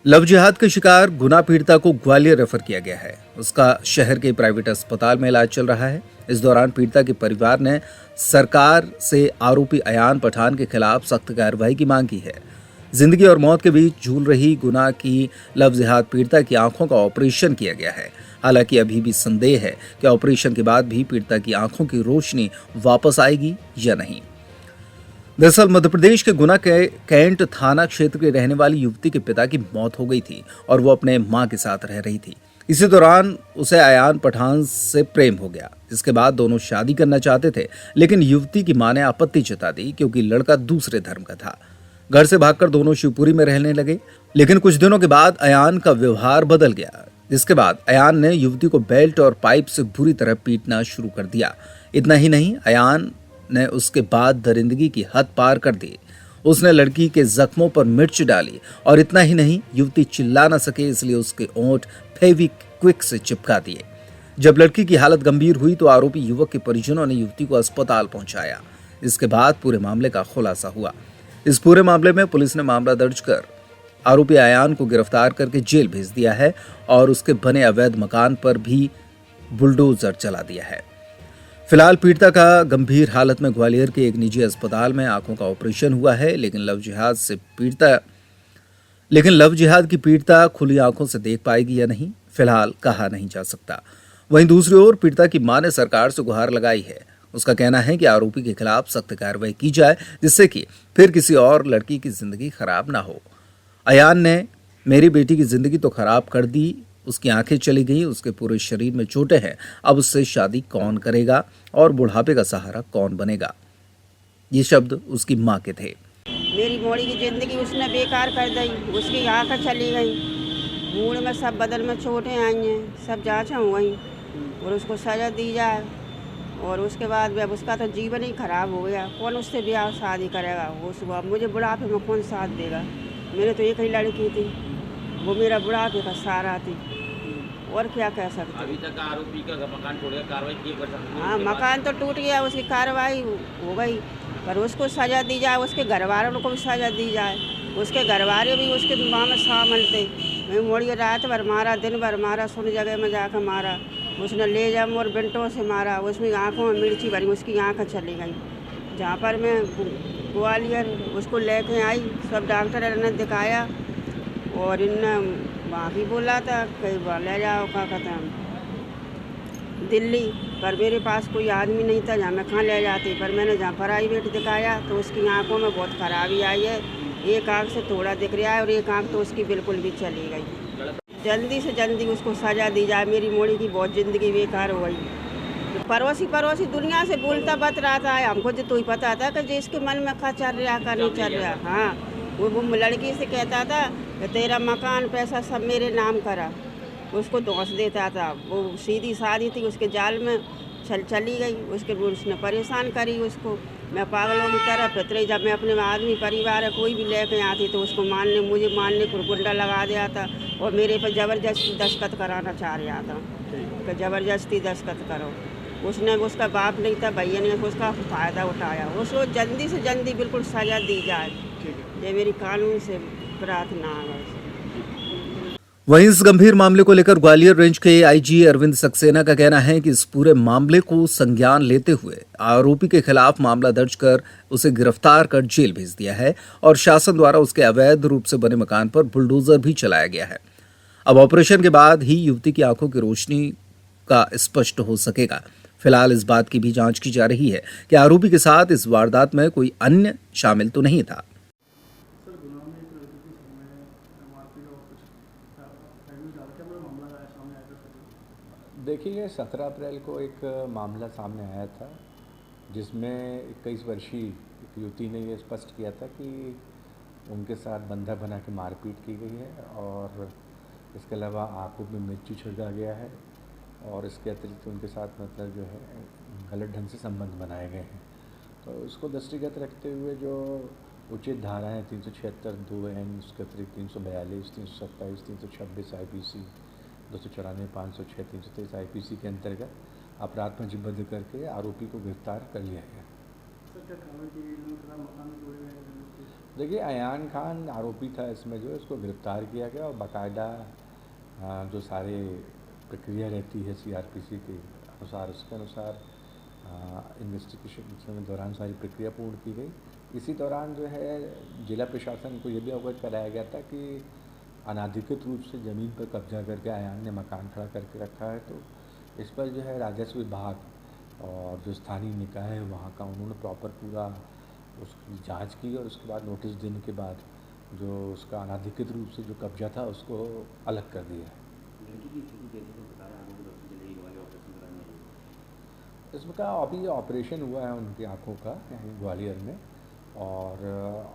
Love जिहाद के शिकार गुना पीड़िता को ग्वालियर रेफर किया गया है। उसका शहर के प्राइवेट अस्पताल में इलाज चल रहा है। इस दौरान पीड़िता के परिवार ने सरकार से आरोपी अयान पठान के खिलाफ सख्त कार्रवाई की मांग की है। जिंदगी और मौत के बीच झूल रही गुना की लव जिहाद पीड़िता की आंखों का ऑपरेशन किया गया है। हालांकि अभी भी संदेह है कि ऑपरेशन के बाद भी पीड़िता की आंखों की रोशनी वापस आएगी या नहीं। दरअसल मध्य प्रदेश के गुना के कैंट थाना क्षेत्र के रहने वाली युवती के पिता की मौत हो गई थी और वो अपने मां के साथ रह रही थी। इसी दौरान उसे अयान पठान से प्रेम हो गया, जिसके बाद दोनों शादी करना चाहते थे, लेकिन युवती की मां ने आपत्ति जता दी क्योंकि लड़का दूसरे धर्म का था। घर से भागकर दोनों शिवपुरी में रहने लगे, लेकिन कुछ दिनों के बाद अयान का व्यवहार बदल गया, जिसके बाद अयान ने युवती को बेल्ट और पाइप से बुरी तरह पीटना शुरू कर दिया। इतना ही नहीं, अयान ने उसके बाद दरिंदगी की हद पार कर दी। उसने लड़की के जख्मों पर मिर्च डाली और इतना ही नहीं, युवती चिल्ला न सके इसलिए उसके ओंठ फेविक्विक से चिपका दिए। जब लड़की की हालत गंभीर हुई तो आरोपी युवक के परिजनों ने युवती को अस्पताल पहुंचाया। इसके बाद पूरे मामले का खुलासा हुआ। इस पूरे मामले में पुलिस ने मामला दर्ज कर आरोपी अयान को गिरफ्तार करके जेल भेज दिया है और उसके बने अवैध मकान पर भी बुलडोजर चला दिया है। फिलहाल पीड़िता का गंभीर हालत में ग्वालियर के एक निजी अस्पताल में आंखों का ऑपरेशन हुआ है, लेकिन लव जिहाद की पीड़िता खुली आंखों से देख पाएगी या नहीं, फिलहाल कहा नहीं जा सकता। वहीं दूसरी ओर पीड़िता की मां ने सरकार से गुहार लगाई है। उसका कहना है कि आरोपी के खिलाफ सख्त कार्रवाई की जाए, जिससे कि फिर किसी और लड़की की जिंदगी खराब ना हो। अयान ने मेरी बेटी की जिंदगी तो खराब कर दी, उसकी आंखें चली गई, उसके पूरे शरीर में चोटें हैं, अब उससे शादी कौन करेगा और बुढ़ापे का सहारा कौन बनेगा। ये शब्द उसकी मां के थे। मेरी मोड़ी की जिंदगी उसने बेकार कर दी, उसकी आंखें चली गई, मूड में सब बदल में चोटें आई हैं, सब जांचें हो गई और उसको सजा दी जाए। और उसके बाद अब उसका तो जीवन ही खराब हो गया। कौन उससे ब्याह शादी करेगा? वो सुबह मुझे बुढ़ापे में कौन साथ देगा? मेरे तो एक ही लड़की थी, वो मेरा बुढ़ापे का सहारा थी, और क्या कह सकते। अभी तक आरोपी का मकान तोड़ गया, कार्रवाई की कर सकते हैं? हाँ, मकान तो टूट गया, उसकी कार्रवाई हो गई, पर उसको सज़ा दी जाए, उसके घर वालों को भी सज़ा दी जाए। उसके घर वाले भी उसके माँ में शामिल थे। मैं मोड़ी रात भर मारा, दिन भर मारा, सुन जगह में जाकर मारा। उसने ले जा और बिंटों से मारा, उसमें आँखों में मिर्ची भरी, उसकी आँखें चली गई। जहाँ पर मैं ग्वालियर उसको लेके आई, सब डॉक्टर ने दिखाया और इनने वहाँ भी बोला था कई बार ले जाओ, क्या कहते हैं, दिल्ली, पर मेरे पास कोई आदमी नहीं था जहाँ मैं कहाँ ले जाती। पर मैंने जहाँ प्राइवेट दिखाया तो उसकी आंखों में बहुत खराबी आई है। एक आँख से थोड़ा दिख रहा है और एक आँख तो उसकी बिल्कुल भी चली गई। जल्दी से जल्दी उसको सजा दी जाए। मेरी मोड़ी की बहुत ज़िंदगी बेकार हो गई। पड़ोसी दुनिया से बोलता बत रहा था, हमको तो ही पता था कि जिसके मन में क्या चल रहा का नहीं चल रहा। हाँ, वो लड़की से कहता था कि तेरा मकान पैसा सब मेरे नाम करा, उसको दोष देता था। वो सीधी सादी थी, उसके जाल में चली गई, उसने परेशान करी उसको। मैं पागलों की तरह फितरे, जब मैं अपने आदमी परिवार कोई भी लेके आती तो उसको मुझे मारने को गुंडा लगा दिया था और मेरे पर ज़बरदस्ती दस्तखत कराना चाह रहा था कि ज़बरदस्ती दस्तखत करो। उसका बाप नहीं था, भैया ने उसका फ़ायदा उठाया। उसको जल्दी से जल्दी बिल्कुल सज़ा दी जाए, ये मेरी कानून से प्रार्थना है। वहीं इस गंभीर मामले को लेकर ग्वालियर रेंज के आईजी अरविंद सक्सेना का कहना है कि इस पूरे मामले को संज्ञान लेते हुए आरोपी के खिलाफ मामला दर्ज कर उसे गिरफ्तार कर जेल भेज दिया है और शासन द्वारा उसके अवैध रूप से बने मकान पर बुलडोजर भी चलाया गया है। अब ऑपरेशन के बाद ही युवती की आंखों की रोशनी का स्पष्ट हो सकेगा। फिलहाल इस बात की भी जांच की जा रही है कि आरोपी के साथ इस वारदात में कोई अन्य शामिल तो नहीं था। देखिए, 17 अप्रैल को एक मामला सामने आया था जिसमें 21 वर्षीय एक युवती ने ये स्पष्ट किया था कि उनके साथ बंधा बना के मारपीट की गई है और इसके अलावा आंखों में मिर्ची छिड़का गया है और इसके अतिरिक्त उनके साथ मतलब जो है गलत ढंग से संबंध बनाए गए हैं। तो इसको दृष्टिगत रखते हुए जो उचित धाराएँ 376(2)(n), उसके अतिरिक्त 342, 327, 326 IPC, 294, 506, 323 IPC के अंतर्गत अपराध पंजीबद्ध करके आरोपी को गिरफ्तार कर लिया गया। देखिए, अयान खान आरोपी था इसमें, जो इसको गिरफ्तार किया गया और बाकायदा जो सारे प्रक्रिया रहती है सीआरपीसी के अनुसार, उसके अनुसार इन्वेस्टिगेशन के दौरान सारी प्रक्रिया पूर्ण की गई। इसी दौरान जो है जिला प्रशासन को ये भी अवगत कराया गया था कि अनाधिकृत रूप से ज़मीन पर कब्जा करके अयान ने मकान खड़ा करके रखा है, तो इस पर जो है राजस्व विभाग और जो स्थानीय निकाय है वहाँ का, उन्होंने प्रॉपर पूरा उसकी जांच की और उसके बाद नोटिस देने के बाद जो उसका अनाधिकृत रूप से जो कब्जा था उसको अलग कर दिया है। लड़की की स्थिति कैसे है, बताया आंखों की रोशनी चली गई, ऑपरेशन कराने आई। इसमें का अभी ऑपरेशन हुआ है उनकी आँखों का यहीं ग्वालियर में, और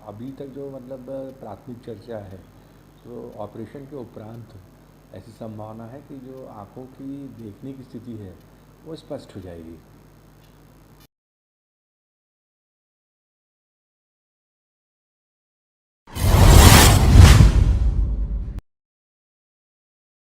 अभी तक जो मतलब प्राथमिक चर्चा है, तो ऑपरेशन के उपरांत ऐसी संभावना है कि जो आँखों की देखने की स्थिति है वो स्पष्ट हो जाएगी।